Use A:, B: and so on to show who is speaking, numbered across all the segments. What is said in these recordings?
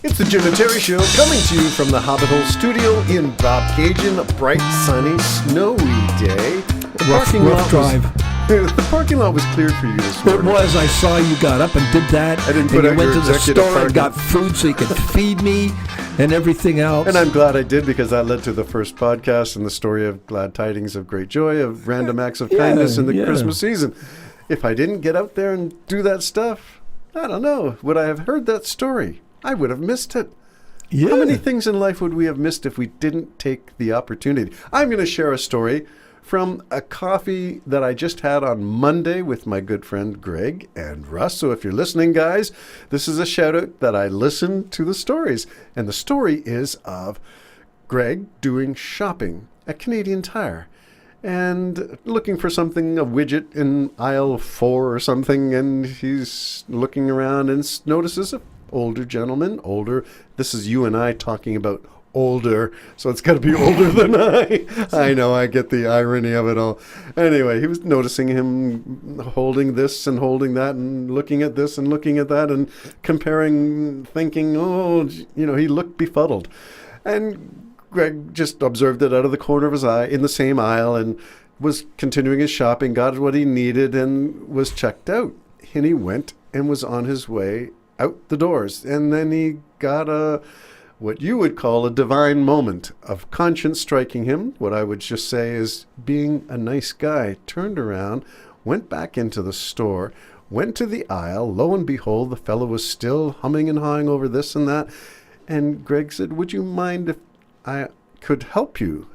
A: It's the Jim and Terry Show, coming to you from the Hobbit Hole studio in Bobcaygeon, a bright, sunny, snowy day. The
B: Rough drive.
A: The parking lot was cleared for you this morning.
B: It was. I saw you got up and did that.
A: I didn't put
B: and
A: out
B: you went
A: your
B: to the
A: executive
B: store and
A: parking.
B: got food so you could feed me and everything else.
A: And I'm glad I did, because that led to the first podcast and the story of glad tidings of great joy, of random acts of kindness in the Christmas season. If I didn't get out there and do that stuff, I don't know. Would I have heard that story? I would have missed it.
B: Yeah.
A: How many things in life would we have missed if we didn't take the opportunity? I'm going to share a story from a coffee that I just had on Monday with my good friend Greg and Russ. So if you're listening, guys, this is a shout out that I listened to the stories. And the story is of Greg doing shopping at Canadian Tire and looking for something, a widget in aisle 4 or something. And he's looking around and notices an older gentleman, This is you and I talking about older, so it's got to be older than I. I know, I get the irony of it all. Anyway, he was noticing him holding this and holding that and looking at this and looking at that and comparing, thinking, he looked befuddled. And Greg just observed it out of the corner of his eye in the same aisle and was continuing his shopping, got what he needed, and was checked out. And he went and was on his way out the doors. And then he got what you would call a divine moment of conscience striking him. What I would just say is being a nice guy. Turned around, went back into the store, went to the aisle. Lo and behold, the fellow was still humming and hawing over this and that. And Greg said, "Would you mind if I could help you?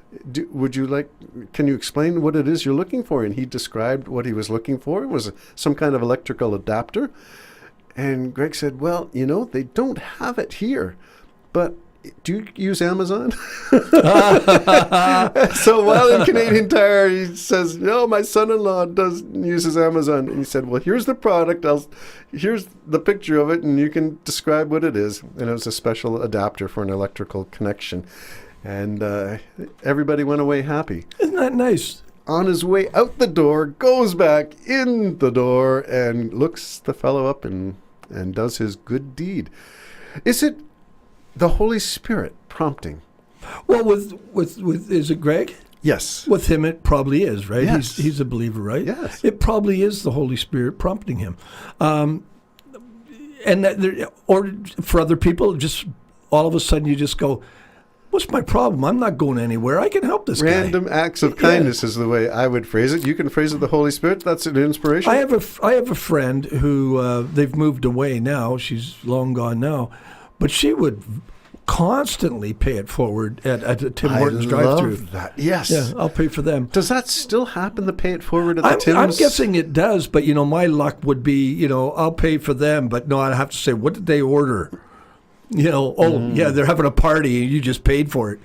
A: Can you explain what it is you're looking for?" And he described what he was looking for. It was some kind of electrical adapter. And Greg said, "Well, they don't have it here. But do you use Amazon?" So while in Canadian Tire, he says, "No, my son-in-law uses Amazon." And he said, "Well, here's the product. Here's the picture of it, and you can describe what it is." And it was a special adapter for an electrical connection. And everybody went away happy.
B: Isn't that nice?
A: On his way out the door, goes back in the door and looks the fellow up and does his good deed. Is it the Holy Spirit prompting?
B: Well, with is it Greg?
A: Yes.
B: With him, it probably is, right?
A: Yes.
B: He's a believer, right?
A: Yes.
B: It probably is the Holy Spirit prompting him. Or for other people, just all of a sudden you just go, "What's my problem? I'm not going anywhere. I can help this guy."
A: Random acts of kindness is the way I would phrase it. You can phrase it the Holy Spirit. That's an inspiration.
B: I have a friend who they've moved away now. She's long gone now, but she would constantly pay it forward at a Tim Hortons drive-thru.
A: I love that. Yes.
B: Yeah, I'll pay for them.
A: Does that still happen, the pay it forward at the Tim's?
B: I'm guessing it does, but my luck would be, I'll pay for them, but no, I'd have to say, what did they order? Yeah, they're having a party and you just paid for it.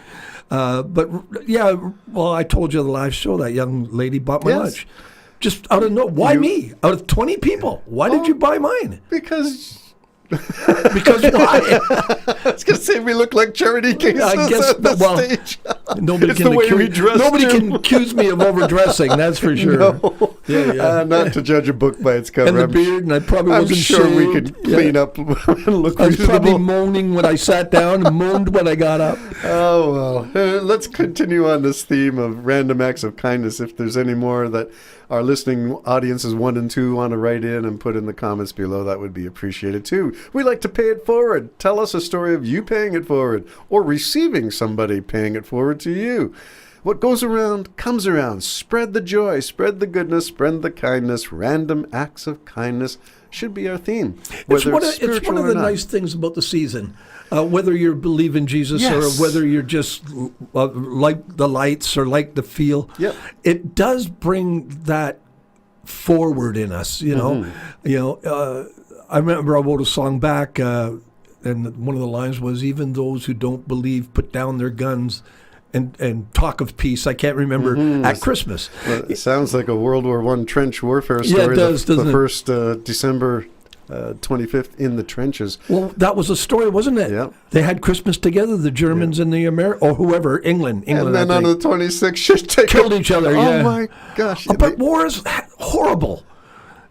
B: But yeah, well, I told you the live show that young lady bought my lunch. Just out of why me? Out of 20 people, why did you buy mine?
A: Because
B: why?
A: I was going to say we look like charity cases
B: I guess,
A: at the stage.
B: Nobody
A: it's the way we dress.
B: Nobody can accuse me of overdressing, that's for sure.
A: No.
B: Yeah.
A: Not to judge a book by its cover.
B: And the beard, and I probably
A: I'm
B: wasn't
A: sure
B: shaved.
A: we could clean up and look
B: I was
A: reasonable.
B: probably moaning when I sat down and moaned when I got up.
A: Oh, well. Let's continue on this theme of random acts of kindness. If there's any more that our listening audiences 1 and 2 want to write in and put in the comments below, that would be appreciated too. We like to pay it forward. Tell us a story of you paying it forward or receiving somebody paying it forward to you. What goes around comes around. Spread the joy, spread the goodness, spread the kindness. Random acts of kindness should be our theme.
B: It's one of the nice things about the season. Whether you believe in Jesus or whether you're just like the lights or like the feel, it does bring that forward in us. I remember I wrote a song back, and one of the lines was, "Even those who don't believe put down their guns and talk of peace." I can't remember at Christmas.
A: Well, it sounds like a World War I trench warfare story.
B: Yeah, it does, doesn't
A: the
B: it?
A: first December 25th in the trenches.
B: Well, that was a story, wasn't it?
A: Yeah.
B: They had Christmas together, the Germans and the or whoever, England.
A: And then on the 26th,
B: killed each other.
A: Oh my gosh!
B: But war is horrible.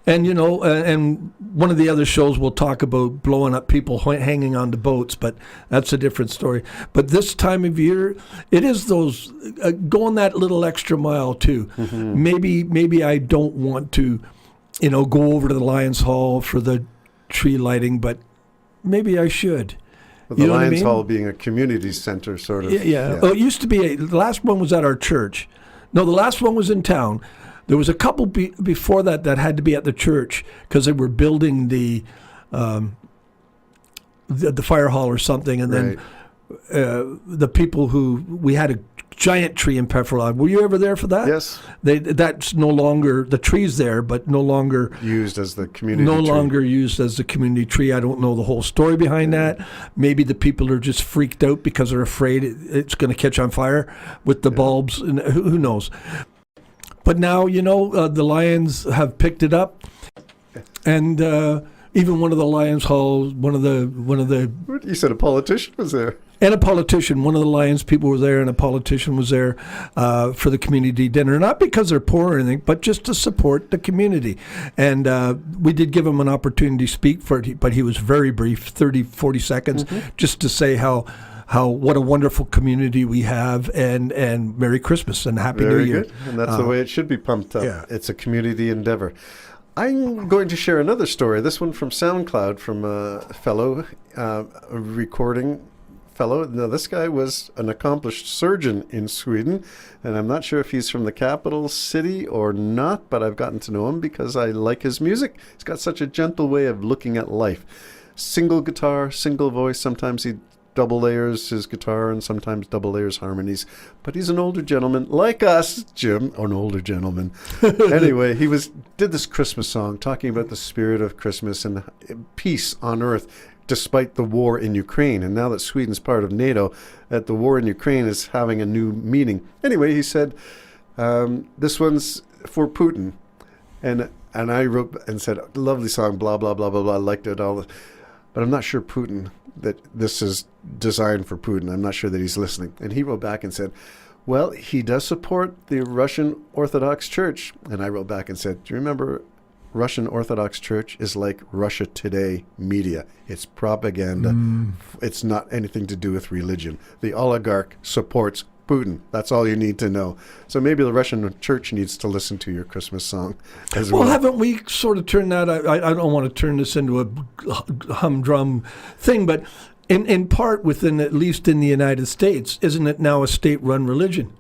B: And, and one of the other shows will talk about blowing up people hanging on the boats, but that's a different story. But this time of year, it is those going that little extra mile too. Mm-hmm. Maybe I don't want to, go over to the Lions Hall for the tree lighting, but maybe I should.
A: Well, the Lions Hall being a community center, sort of.
B: Yeah. Oh, it used to be the last one was at our church. No, the last one was in town. There was a couple before that had to be at the church because they were building the fire hall or something, and then the people we had a giant tree in Pefferlaw. Were you ever there for that?
A: Yes.
B: That's no longer the tree's there, but no longer
A: used as the community.
B: No
A: tree.
B: longer used as the community tree. I don't know the whole story behind that. Maybe the people are just freaked out because they're afraid it's going to catch on fire with the bulbs, and who knows. But now, the Lions have picked it up, and even one of the Lions Halls, one of the.
A: You said a politician was there.
B: And a politician. One of the Lions people were there, and a politician was there for the community dinner. Not because they're poor or anything, but just to support the community. And we did give him an opportunity to speak but he was very brief, 30, 40 seconds, just to say how what a wonderful community we have, and Merry Christmas and Happy New Year.
A: Very good. And that's the way it should be pumped up.
B: Yeah.
A: It's a community endeavor. I'm going to share another story, this one from SoundCloud, from a fellow, a recording fellow. Now, this guy was an accomplished surgeon in Sweden, and I'm not sure if he's from the capital city or not, but I've gotten to know him because I like his music. He's got such a gentle way of looking at life. Single guitar, single voice. Sometimes he double layers his guitar and sometimes double layers harmonies. But he's an older gentleman, like us, Jim, an older gentleman. Anyway, he did this Christmas song talking about the spirit of Christmas and peace on earth despite the war in Ukraine. And now that Sweden's part of NATO, that the war in Ukraine is having a new meaning. Anyway, he said, this one's for Putin. And I wrote and said, lovely song, blah, blah, blah, blah, blah. I liked it all. But I'm not sure Putin, that this is designed for Putin. I'm not sure that he's listening. And he wrote back and said, well, he does support the Russian Orthodox Church. And I wrote back and said, do you remember Russian Orthodox Church is like Russia Today media. It's propaganda. It's not anything to do with religion. The oligarch supports Putin. That's all you need to know. So maybe the Russian church needs to listen to your Christmas song as well.
B: Well, haven't we sort of turned that? I don't want to turn this into a humdrum thing, but in part within, at least in the United States, isn't it now a state-run religion?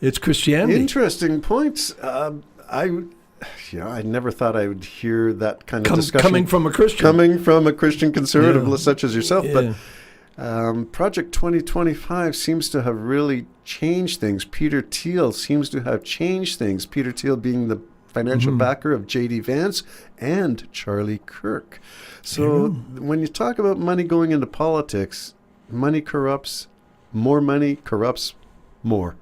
B: It's Christianity.
A: Interesting points. I never thought I would hear that kind of discussion.
B: Coming from a Christian.
A: Coming from a Christian conservative such as yourself.
B: Yeah.
A: But Project 2025 seems to have really changed things. Peter Thiel seems to have changed things. Peter Thiel being the financial backer of J.D. Vance and Charlie Kirk. So when you talk about money going into politics, money corrupts. More money corrupts more.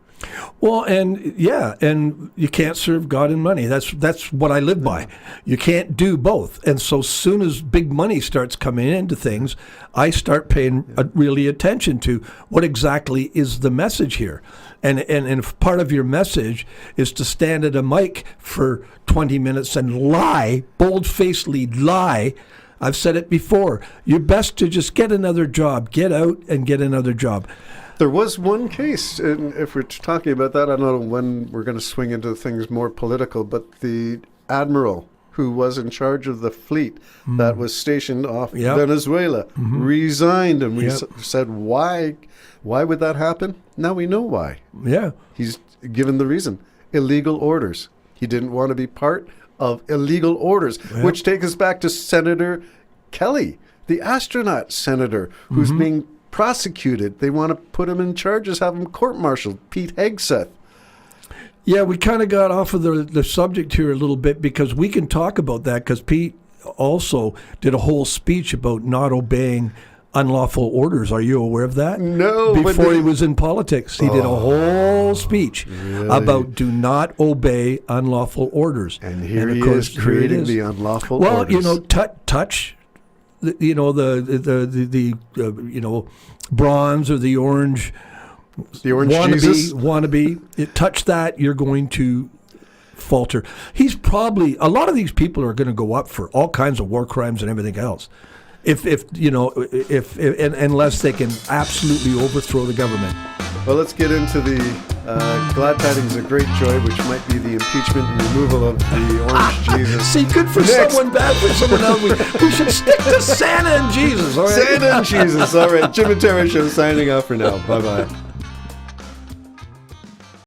B: Well, and you can't serve God and money. That's what I live by. You can't do both. And so soon as big money starts coming into things, I start paying really attention to what exactly is the message here. And if part of your message is to stand at a mic for 20 minutes and lie, bold-facedly lie, I've said it before, you're best to just get another job. Get out and get another job.
A: There was one case, and if we're talking about that, I don't know when we're going to swing into things more political, but the admiral who was in charge of the fleet that was stationed off Venezuela resigned, and we said, why would that happen? Now we know why.
B: Yeah.
A: He's given the reason. Illegal orders. He didn't want to be part of illegal orders, which takes us back to Senator Kelly, the astronaut senator who's being prosecuted. They want to put him in charges, have him court-martialed, Pete Hegseth.
B: Yeah, we kind of got off of the subject here a little bit because we can talk about that because Pete also did a whole speech about not obeying unlawful orders. Are you aware of that?
A: No.
B: Before he was in politics, he did a whole speech about do not obey unlawful orders.
A: And here he is creating the unlawful orders.
B: Well, touch. Bronze or the orange
A: Jesus
B: wannabe. Touch that, you're going to falter. He's probably, a lot of these people are going to go up for all kinds of war crimes and everything else. If unless they can absolutely overthrow the government.
A: Well, let's get into the glad tidings of great joy, which might be the impeachment and removal of the orange Jesus.
B: See, good for someone, bad for someone else. We should stick to Santa and Jesus. All right?
A: Santa and Jesus. All right, Jim and Tara Show signing off for now. Bye-bye.